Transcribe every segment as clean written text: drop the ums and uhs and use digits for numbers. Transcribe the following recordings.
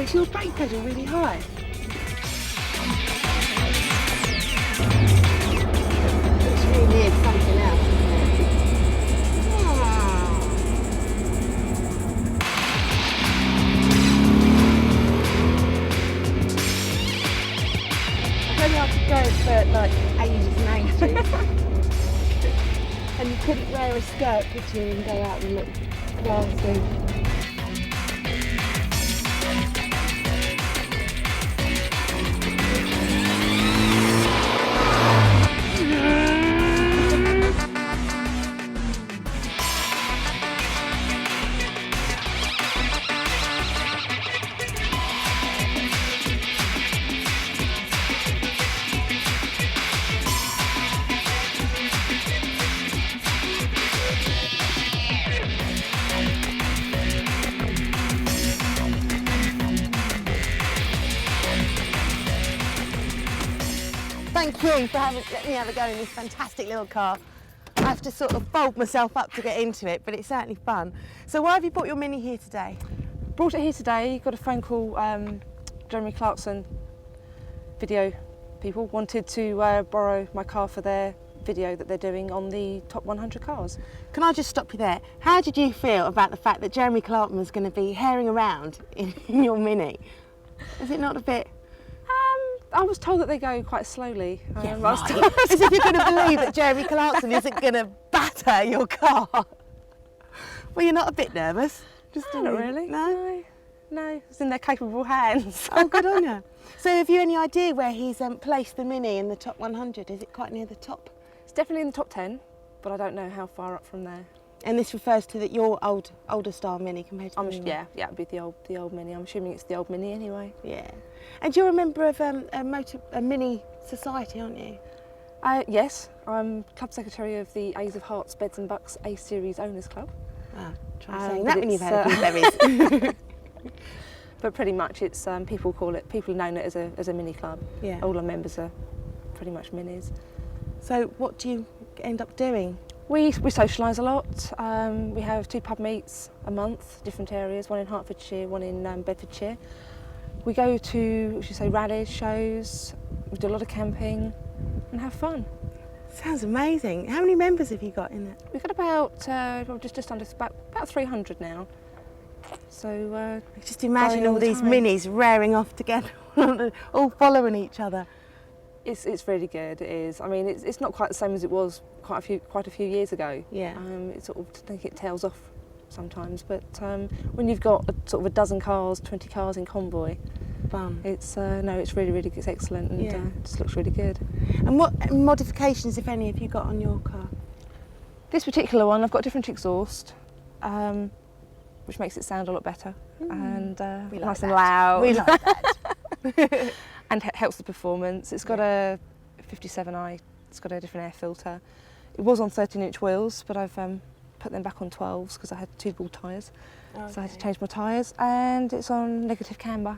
Is your brake pedal really high? It's really near something else, isn't it? Wow. I don't know I could go for like ages and ages. And you couldn't wear a skirt, could you, and go out and look classy. Thank you for letting me have a go in this fantastic little car. I have to sort of fold myself up to get into it, but it's certainly fun. So why have you brought your Mini here today? Brought it here today, got a phone call, Jeremy Clarkson video people wanted to borrow my car for their video that they're doing on the top 100 cars. Can I just stop you there? How did you feel about the fact that Jeremy Clarkson was going to be herring around in your Mini? Is it not a bit... I was told that they go quite slowly. Yeah, right. As if you're going to believe that Jeremy Clarkson isn't going to batter your car. Well, you're not a bit nervous? Just not really. No? No, it's in their capable hands. Oh, good on you. So have you any idea where he's placed the Mini in the top 100? Is it quite near the top? It's definitely in the top 10, but I don't know how far up from there. And this refers to your older style Mini compared to the new one? Yeah, it'd be the old Mini. I'm assuming it's the old Mini anyway. Yeah. And you're a member of a Mini society, aren't you? Yes, I'm club secretary of the A's of Hearts, Beds and Bucks A Series Owners Club. Ah, try saying that when you've had a few berries. But pretty much it's people know it as a mini club. Yeah. All our members are pretty much minis. So what do you end up doing? We socialise a lot. We have 2 pub meets a month, different areas, one in Hertfordshire, one in Bedfordshire. We go to, rallies, shows, we do a lot of camping and have fun. Sounds amazing. How many members have you got in it? We've got about, just under, about 300 now. So just imagine all these minis raring off together, all following each other. It's really good. It is. I mean, it's not quite the same as it was quite a few years ago. Yeah. It's sort of, I think it tails off sometimes, but when you've got a dozen cars, 20 cars in convoy, fun. It's it's really it's excellent, and it just looks really good. And what modifications, if any, have you got on your car? This particular one, I've got a different exhaust, which makes it sound a lot better, and nice and loud. We like that. And helps the performance. It's got a 57i, it's got a different air filter. It was on 13-inch wheels, but I've put them back on 12s because I had 2 ball tyres. Okay. So I had to change my tyres, and it's on negative camber.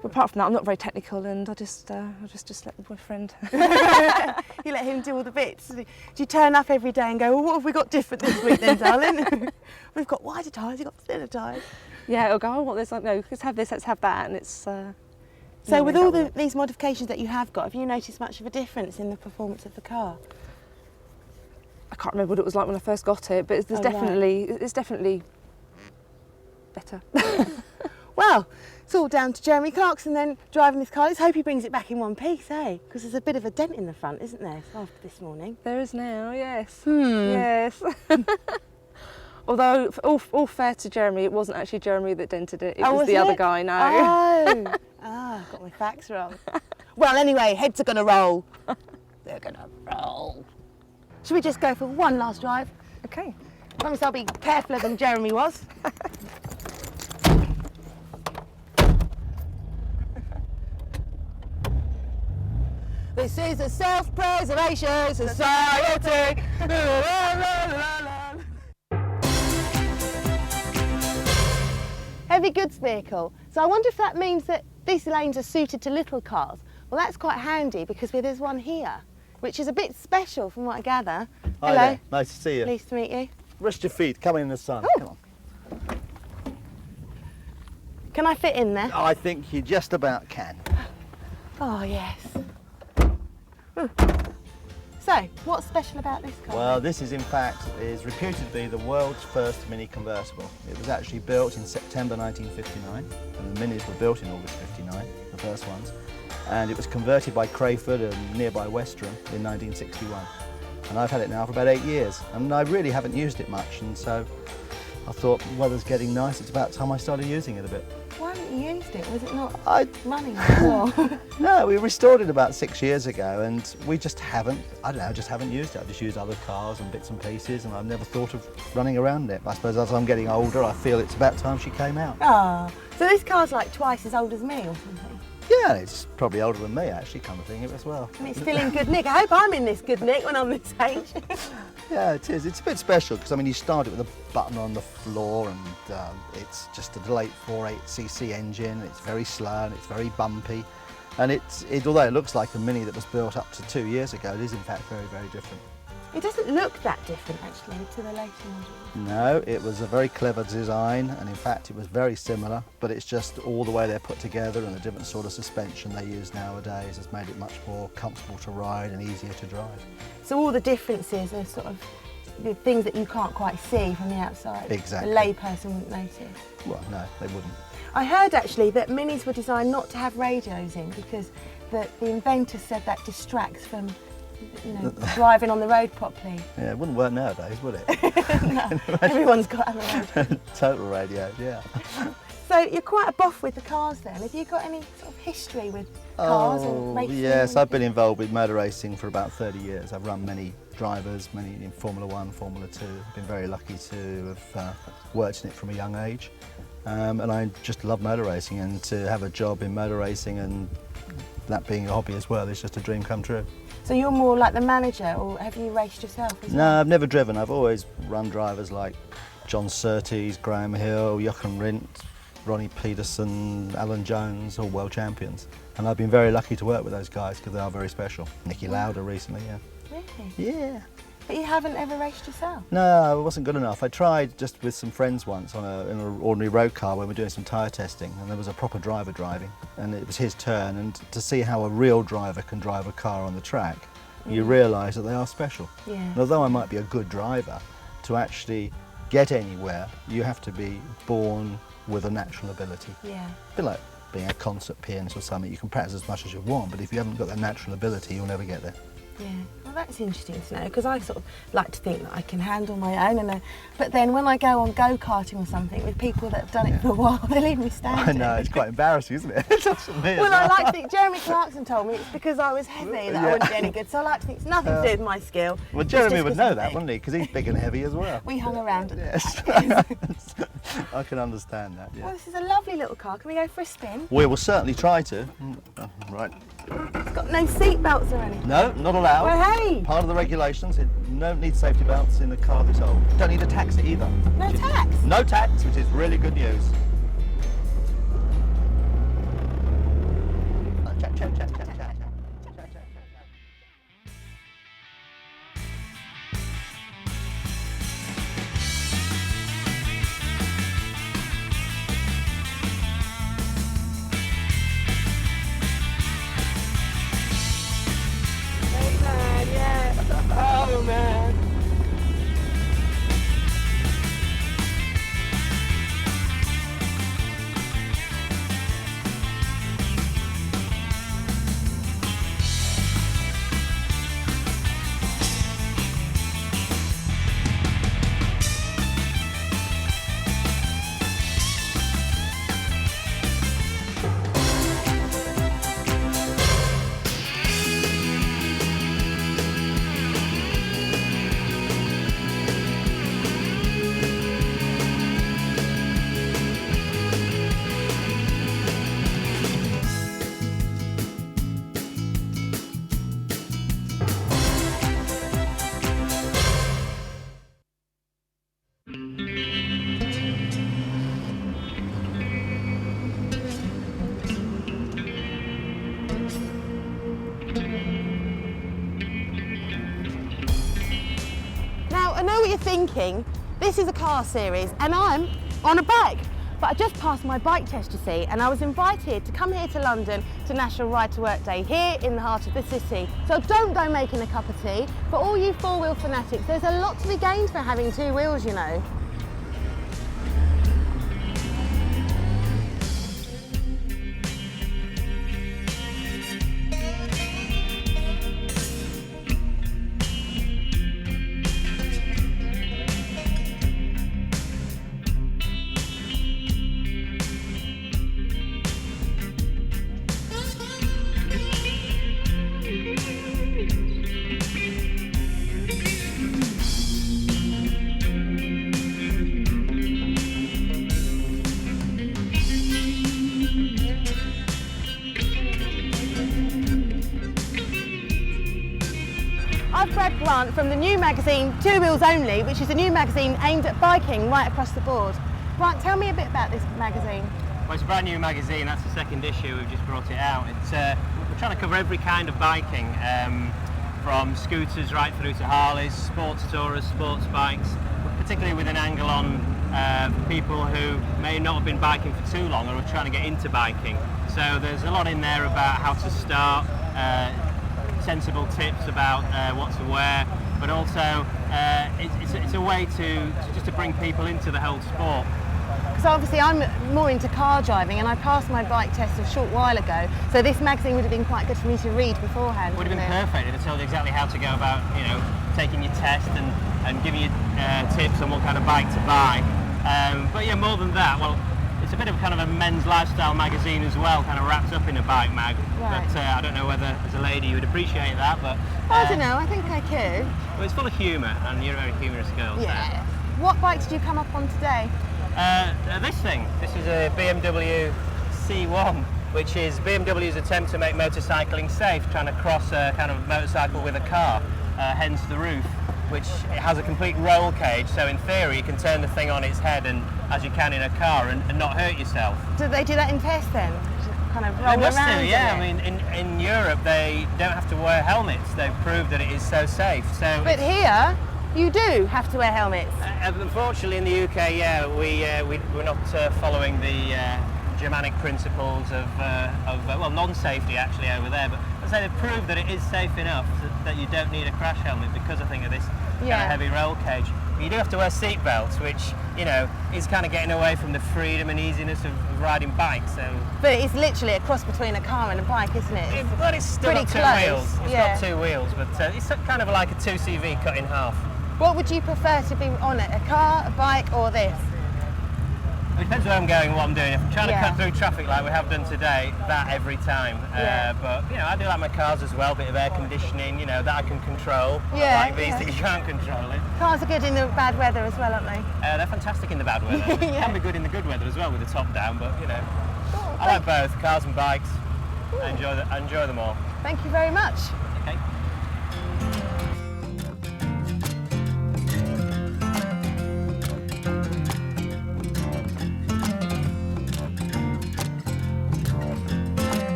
But apart from that, I'm not very technical, and I just let my boyfriend. You let him do all the bits. Do you turn up every day and go, well, what have we got different this week then, darling? We've got wider tyres, you've got thinner tyres. Yeah, it'll go, I want this, no, let's have this, let's have that, and it's... So with all these modifications that you have got, have you noticed much of a difference in the performance of the car? I can't remember what it was like when I first got it, but it's definitely better. Well, it's all down to Jeremy Clarkson then, driving this car. Let's hope he brings it back in one piece, eh? Because there's a bit of a dent in the front, isn't there, after this morning? There is now, yes. Yes. Although, all fair to Jeremy, it wasn't actually Jeremy that dented it, it was the other guy, no. Oh, got my facts wrong. Well, anyway, heads are going to roll. They're going to roll. Should we just go for one last drive? Okay. Promise I'll be carefuler than Jeremy was. This is a self-preservation society. Heavy goods vehicle. So I wonder if that means that these lanes are suited to little cars. Well, that's quite handy because there's one here, which is a bit special from what I gather. Hi Hello. there. Nice to see you. Pleased to meet you. Rest your feet, come in the sun. Oh. Come on. Can I fit in there? I think you just about can. Oh, yes. So, what's special about this car? Well, this is in fact reputed to be the world's first mini convertible. It was actually built in September 1959, and the minis were built in August 59, the first ones. And it was converted by Crayford and nearby Westerham in 1961. And I've had it now for about 8 years, and I really haven't used it much, and so I thought the weather's getting nice, it's about time I started using it a bit. Why haven't you used it? Was it not running? No, we restored it about 6 years ago, and we just haven't, I don't know, just haven't used it. I've just used other cars and bits and pieces, and I've never thought of running around it. But I suppose as I'm getting older, I feel it's about time she came out. Oh, so this car's like twice as old as me or something? Yeah, it's probably older than me actually, kind of thing, as well. And it's still in good nick. I hope I'm in this good nick when I'm this age. Yeah, it is. It's a bit special because I mean you start it with a button on the floor, and it's just a late 4.8cc engine. It's very slow and it's very bumpy, and although it looks like a Mini that was built up to 2 years ago, it is in fact very, very different. It doesn't look that different actually to the later models. No, it was a very clever design, and in fact it was very similar, but it's just all the way they're put together and the different sort of suspension they use nowadays has made it much more comfortable to ride and easier to drive. So all the differences are sort of the things that you can't quite see from the outside. Exactly. A layperson wouldn't notice. Well, no, they wouldn't. I heard actually that Minis were designed not to have radios in because the inventor said that distracts from driving on the road properly. Yeah, it wouldn't work nowadays, would it? No, everyone's got to have a radio. Total radio, yeah. So you're quite a buff with the cars then. Have you got any sort of history with cars and racing? Yes, I've been involved with motor racing for about 30 years. I've run many drivers, many in Formula 1, Formula 2. I've been very lucky to have worked in it from a young age. And I just love motor racing, and to have a job in motor racing and that being a hobby as well is just a dream come true. So you're more like the manager, or have you raced yourself as well? No, I've never driven. I've always run drivers like John Surtees, Graham Hill, Jochen Rindt, Ronnie Peterson, Alan Jones, all world champions. And I've been very lucky to work with those guys because they are very special. Nicky Lauda recently, yeah. Really? Yeah. But you haven't ever raced yourself? No, it wasn't good enough. I tried just with some friends once in an ordinary road car when we were doing some tyre testing, and there was a proper driver driving, and it was his turn, and to see how a real driver can drive a car on the track, you realise that they are special. Yeah. And although I might be a good driver, to actually get anywhere, you have to be born with a natural ability. Yeah. A bit like being a concert pianist or something. You can practice as much as you want, but if you haven't got that natural ability, you'll never get there. Yeah, well that's interesting to know, because I sort of like to think that I can handle my own, but then when I go on go-karting or something with people that have done it for a while, they leave me standing. I know, it's quite embarrassing, isn't it? Well, I like to think, Jeremy Clarkson told me it's because I was heavy that I wouldn't be any good, so I like to think it's nothing to do with my skill. Well, Jeremy would know that, wouldn't he? Because he's big and heavy as well. We hung around at Yes. I can understand that, yeah. Well, this is a lovely little car. Can we go for a spin? We will certainly try to. Right. It's got no seat belts or anything. No, not allowed. Well, hey! Part of the regulations, you don't need safety belts in the car this old. Don't need a taxi either. No tax? No tax, which is really good news. Check, check, check, check, check. Oh man. Now, I know what you're thinking. This is a car series and I'm on a bike. But I just passed my bike test, you see, and I was invited to come here to London to National Ride to Work Day, here in the heart of the city. So don't go making a cup of tea. For all you four-wheel fanatics, there's a lot to be gained for having two wheels, you know. I've grabbed Grant from the new magazine Two Wheels Only, which is a new magazine aimed at biking right across the board. Grant, tell me a bit about this magazine. Well, it's a brand new magazine. That's the second issue. We've just brought it out. We're trying to cover every kind of biking, from scooters right through to Harleys, sports tourers, sports bikes, particularly with an angle on people who may not have been biking for too long or are trying to get into biking. So there's a lot in there about how to start, sensible tips about what to wear, but also it's a way to bring people into the whole sport. Because obviously I'm more into car driving and I passed my bike test a short while ago, so this magazine would have been quite good for me to read beforehand. Would have been perfect if it told you exactly how to go about, taking your test and giving you tips on what kind of bike to buy. But yeah, more than that, well, it's a bit of kind of a men's lifestyle magazine as well, kind of wrapped up in a bike mag. Right. But I don't know whether as a lady you would appreciate that, but... I don't know, I think I could. Well, it's full of humour and you're a very humorous girl. Yeah. What bike did you come up on today? This is a BMW C1, which is BMW's attempt to make motorcycling safe, trying to cross a kind of motorcycle with a car, hence the roof, which it has a complete roll cage, so in theory you can turn the thing on its head and as you can in a car and not hurt yourself. Do they do that in tests then? Kind of roll They must around do, yeah. in it? I mean, in Europe they don't have to wear helmets. They've proved that it is so safe. So But here, you do have to wear helmets. unfortunately, in the UK, yeah, we're not following the Germanic principles of non-safety actually over there. But as I say, they've proved that it is safe enough that you don't need a crash helmet because I think of this kind of heavy roll cage. You do have to wear seat belts, which is kind of getting away from the freedom and easiness of riding bikes. So. But it's literally a cross between a car and a bike, isn't it? But it's still got pretty two close. wheels. It's got two wheels, but it's kind of like a 2CV cut in half. What would you prefer to be on it? A car, a bike, or this? It depends where I'm going and what I'm doing. If I'm trying to cut through traffic like we have done today, that every time. But I do like my cars as well, bit of air conditioning, that I can control. Like these that you can't control it. Cars are good in the bad weather as well, aren't they? They're fantastic in the bad weather. Can be good in the good weather as well with the top down, but I like both, cars and bikes. I enjoy them all. Thank you very much. Okay.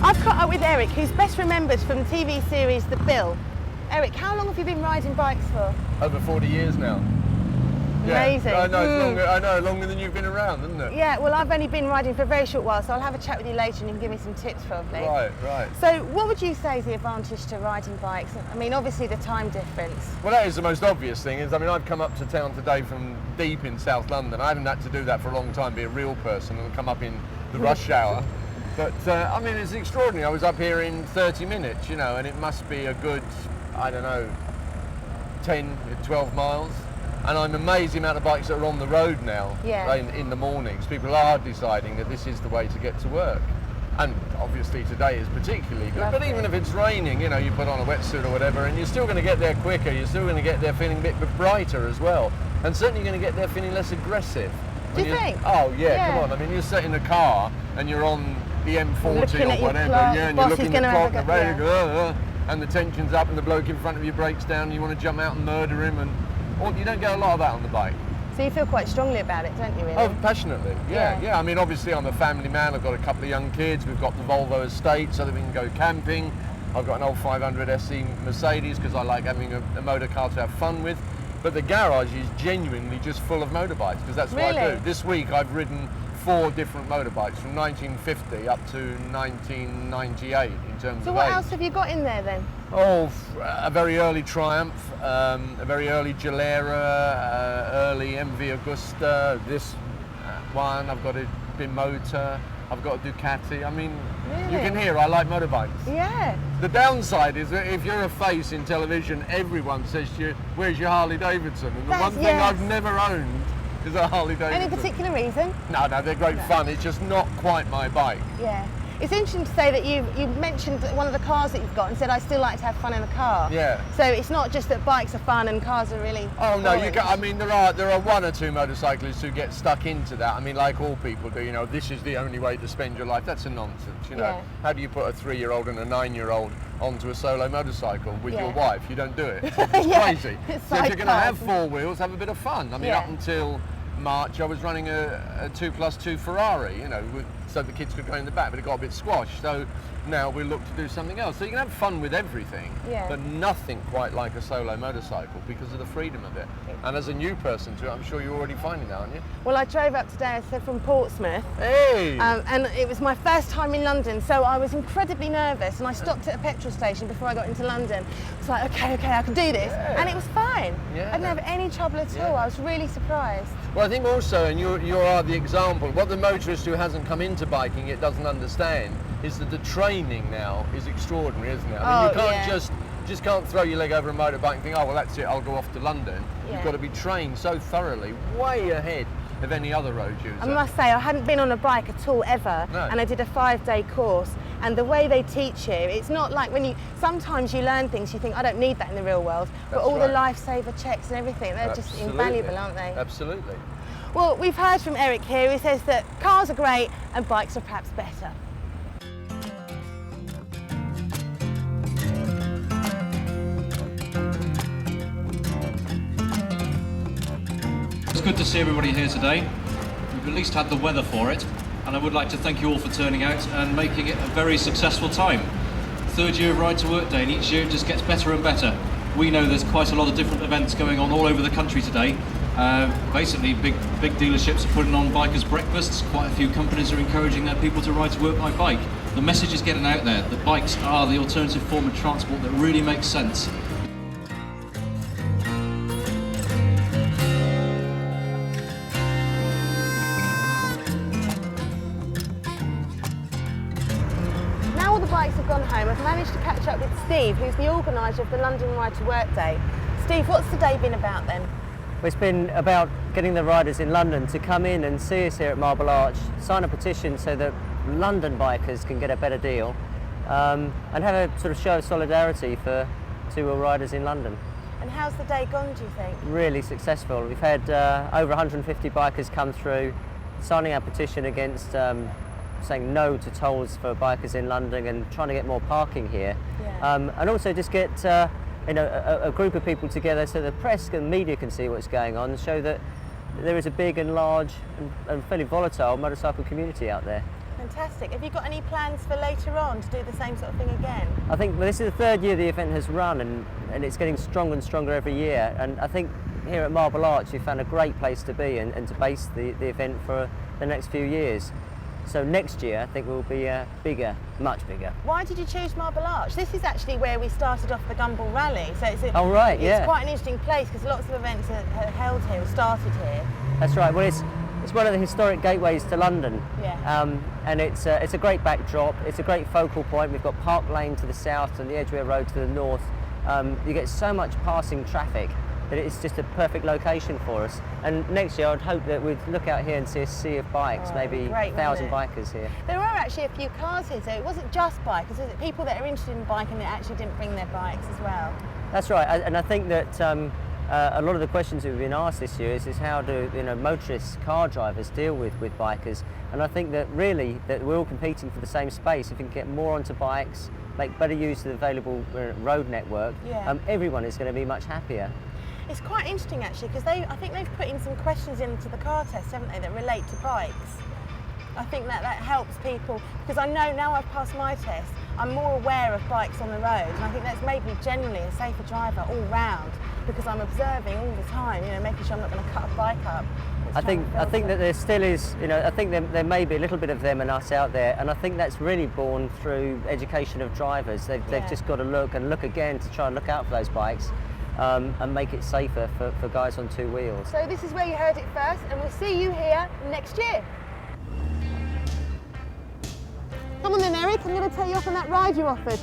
I've caught up with Eric, who's best remembered from the TV series The Bill. Eric, how long have you been riding bikes for? Over 40 years now. Amazing. I know, longer than you've been around, isn't it? Yeah, well, I've only been riding for a very short while, so I'll have a chat with you later and you can give me some tips probably. Right. So what would you say is the advantage to riding bikes? I mean, obviously the time difference. Well, that is the most obvious thing. I've come up to town today from deep in South London. I haven't had to do that for a long time, be a real person and come up in the rush hour. But, it's extraordinary. I was up here in 30 minutes, and it must be a good, 10, 12 miles. And I'm amazed the amount of bikes that are on the road now in the mornings. People are deciding that this is the way to get to work. And obviously today is particularly good. Lovely. But even if it's raining, you put on a wetsuit or whatever, and you're still going to get there quicker. You're still going to get there feeling a bit brighter as well. And certainly you're going to get there feeling less aggressive. Do you think? Oh, yeah, come on. You're sat in a car and you're on the M40 or whatever, and you're looking at the clock and the radio, and the tension's up and the bloke in front of you breaks down and you want to jump out and murder him, and you don't get a lot of that on the bike. So you feel quite strongly about it, don't you, really? Oh, passionately, yeah. Obviously I'm a family man, I've got a couple of young kids, we've got the Volvo estate so that we can go camping. I've got an old 500 SE Mercedes because I like having a motor car to have fun with. But the garage is genuinely just full of motorbikes, because that's what I do. This week I've ridden 4 different motorbikes from 1950 up to 1998 in terms of age. So what else have you got in there then? Oh, a very early Triumph, a very early Gilera, early MV Agusta, this one, I've got a Bimotor, I've got a Ducati. I mean, you can hear I like motorbikes. Yeah. The downside is that if you're a face in television, everyone says to you, where's your Harley Davidson? And the one thing I've never owned is a Harley Davidson. Any particular reason? No, they're great fun. It's just not quite my bike. Yeah. It's interesting to say that you mentioned one of the cars that you've got and said, I still like to have fun in a car. Yeah. So it's not just that bikes are fun and cars are really Oh no, boring. I mean, there are 1 or 2 motorcyclists who get stuck into that. I mean, like all people do, you know, this is the only way to spend your life. That's a nonsense, you know. Yeah. How do you put a 3-year-old and a 9-year-old onto a solo motorcycle with your wife? You don't do it. It's crazy. So if you're going to have 4 wheels, have a bit of fun. I mean, up until March, I was running a 2+2 Ferrari, you know, so the kids could go in the back, but it got a bit squashed. So now we look to do something else. So you can have fun with everything, but nothing quite like a solo motorcycle because of the freedom of it. And as a new person to it, I'm sure you're already finding that, aren't you? Well, I drove up today, I said, from Portsmouth. Hey! And it was my first time in London, so I was incredibly nervous, and I stopped at a petrol station before I got into London. I was like, okay, I can do this. And it was fine. I didn't have any trouble at all. I was really surprised. Well, I think also, and you are the example, what the motorist who hasn't come into biking yet doesn't understand is that the training now is extraordinary, isn't it? I mean, you can't just can't throw your leg over a motorbike and think, oh, well, that's it, I'll go off to London. You've got to be trained so thoroughly, way ahead of any other road user. I must say, I hadn't been on a bike at all ever, and I did a 5-day course, and the way they teach you, it's not like sometimes you learn things, you think, I don't need that in the real world, but all the lifesaver checks and everything, they're just invaluable, aren't they? Absolutely. Well, we've heard from Eric here, who says that cars are great and bikes are perhaps better. It's good to see everybody here today. We've at least had the weather for it, and I would like to thank you all for turning out and making it a very successful time. 3rd year of Ride to Work Day, and each year it just gets better and better. We know there's quite a lot of different events going on all over the country today. Basically, big dealerships are putting on bikers' breakfasts. Quite a few companies are encouraging their people to ride to work by bike. The message is getting out there that bikes are the alternative form of transport that really makes sense. Now all the bikes have gone home, I've managed to catch up with Steve, who's the organiser of the London Ride to Work Day. Steve, what's the day been about then? It's been about getting the riders in London to come in and see us here at Marble Arch, sign a petition so that London bikers can get a better deal, and have a sort of show of solidarity for two-wheel riders in London. And how's the day gone, do you think? Really successful. We've had over 150 bikers come through, signing our petition against saying no to tolls for bikers in London and trying to get more parking here. Yeah. And also just get a group of people together so the press and media can see what's going on and show that there is a big and large and fairly volatile motorcycle community out there. Fantastic. Have you got any plans for later on to do the same sort of thing again? I think this is the third year the event has run, and it's getting stronger and stronger every year. And I think here at Marble Arch we've found a great place to be and to base the event for the next few years. So next year I think we'll be bigger, much bigger. Why did you choose Marble Arch? This is actually where we started off the Gumball Rally. So it's Oh right, yeah. It's quite an interesting place because lots of events are held here, or started here. That's right. Well, it's one of the historic gateways to London. Yeah. And it's a great backdrop. It's a great focal point. We've got Park Lane to the south and the Edgware Road to the north. You get so much passing traffic that it's just a perfect location for us. And next year I'd hope that we'd look out here and see a sea of bikes, maybe 1,000 bikers here. There are actually a few cars here, so it wasn't just bikers, was it? People that are interested in biking that actually didn't bring their bikes as well. That's right, and I think that a lot of the questions that we've been asked this year is how do motorists, car drivers deal with bikers, and I think that really that we're all competing for the same space. If we can get more onto bikes, make better use of the available road network, everyone is going to be much happier. It's quite interesting actually because I think they've put in some questions into the car test, haven't they, that relate to bikes. I think that helps people, because I know now I've passed my test, I'm more aware of bikes on the road, and I think that's made me generally a safer driver all round, because I'm observing all the time, you know, making sure I'm not going to cut a bike up. I think that there still is, you know, I think there may be a little bit of them and us out there, and I think that's really born through education of drivers. They've just got to look again to try and look out for those bikes and make it safer for guys on two wheels. So this is where you heard it first, and we'll see you here next year. Come on then, Eric, I'm going to take you off on that ride you offered.